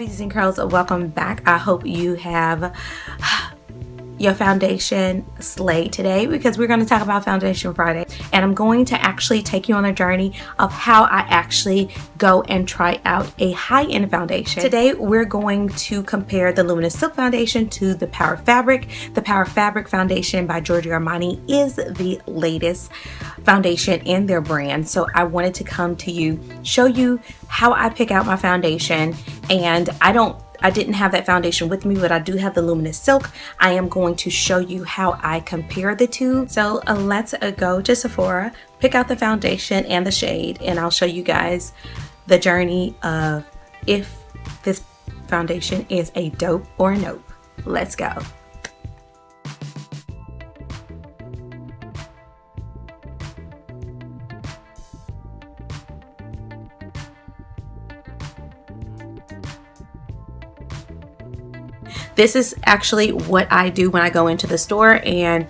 Babes and curls, welcome back. I hope you have your foundation slayed today, because we're going to talk about Foundation Friday, and I'm going to actually take you on a journey of how I actually go and try out a high-end foundation. Today we're going to compare the Luminous Silk Foundation to the Power Fabric. The Power Fabric foundation by Giorgio Armani is the latest foundation in their brand, so I wanted to come to you, show you how I pick out my foundation. And I didn't have that foundation with me, but I do have the Luminous Silk. I am going to show you how I compare the two. So let's go to Sephora, pick out the foundation and the shade, and I'll show you guys the journey of if this foundation is a dope or a nope. Let's go. This is actually what I do when I go into the store, and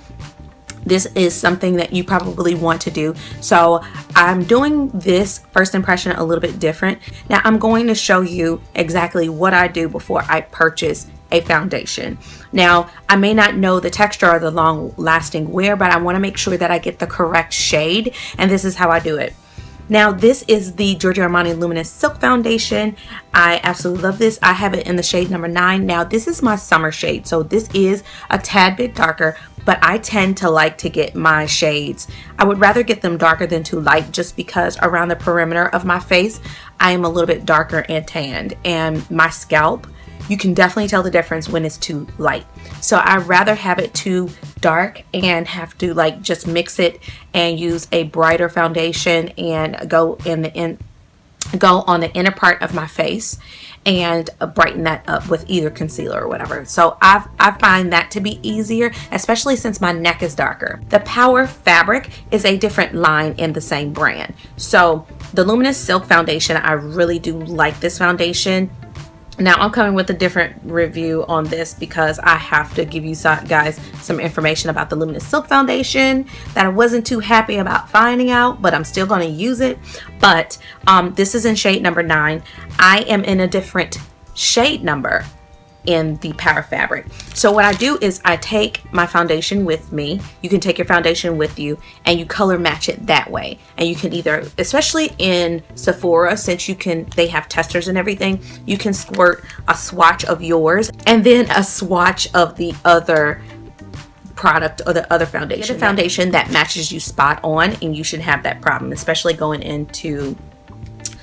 this is something that you probably want to do. So I'm doing this first impression a little bit different. Now I'm going to show you exactly what I do before I purchase a foundation. Now I may not know the texture or the long lasting wear, but I want to make sure that I get the correct shade, and this is how I do it. Now this is the Giorgio Armani Luminous Silk Foundation. I absolutely love this. I have it in the shade number 9. Now this is my summer shade, so this is a tad bit darker, but I tend to like to get my shades. I would rather get them darker than too light, just because around the perimeter of my face, I am a little bit darker and tanned, and my scalp, you can definitely tell the difference when it's too light. So I'd rather have it too dark and have to like just mix it and use a brighter foundation and go on the inner part of my face and brighten that up with either concealer or whatever. So I find that to be easier, especially since my neck is darker. The Power Fabric is a different line in the same brand. So the Luminous Silk Foundation, I really do like this foundation. Now I'm coming with a different review on this because I have to give you guys some information about the Luminous Silk Foundation that I wasn't too happy about finding out, but I'm still going to use it. But this is in shade number 9. I am in a different shade number in the Power Fabric. So what I do is I take my foundation with me. You can take your foundation with you and you color match it that way. And you can either, especially in Sephora, since they have testers and everything, you can squirt a swatch of yours and then a swatch of the other product or the other foundation. Get a foundation that matches you spot on, and you should have that problem, especially going into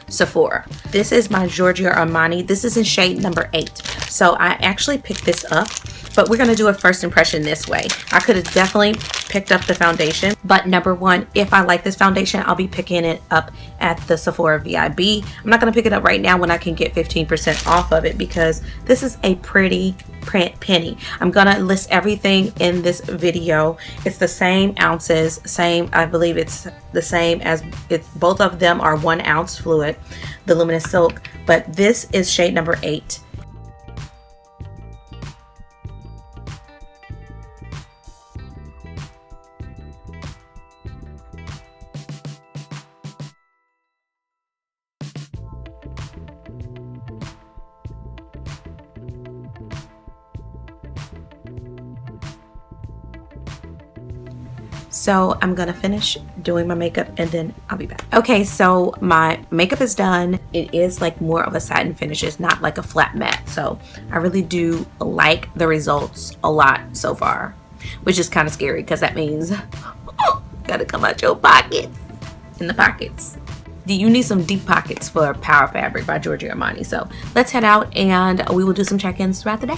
Sephora. This is my Giorgio Armani. This is in shade number 8. So I actually picked this up, but we're going to do a first impression this way. I could have definitely picked up the foundation, but number one, if I like this foundation, I'll be picking it up at the Sephora VIB. I'm not going to pick it up right now when I can get 15% off of it, because this is a pretty penny. I'm going to list everything in this video. It's the same ounces, I believe it's the same as both of them are 1 ounce fluid, the Luminous Silk, but this is shade number 8. So I'm gonna finish doing my makeup and then I'll be back. Okay, so my makeup is done. It is like more of a satin finish. It's not like a flat matte. So I really do like the results a lot so far, which is kind of scary because that means gotta come out your pockets. In the pockets. You need some deep pockets for Power Fabric by Giorgio Armani. So let's head out and we will do some check-ins throughout the day.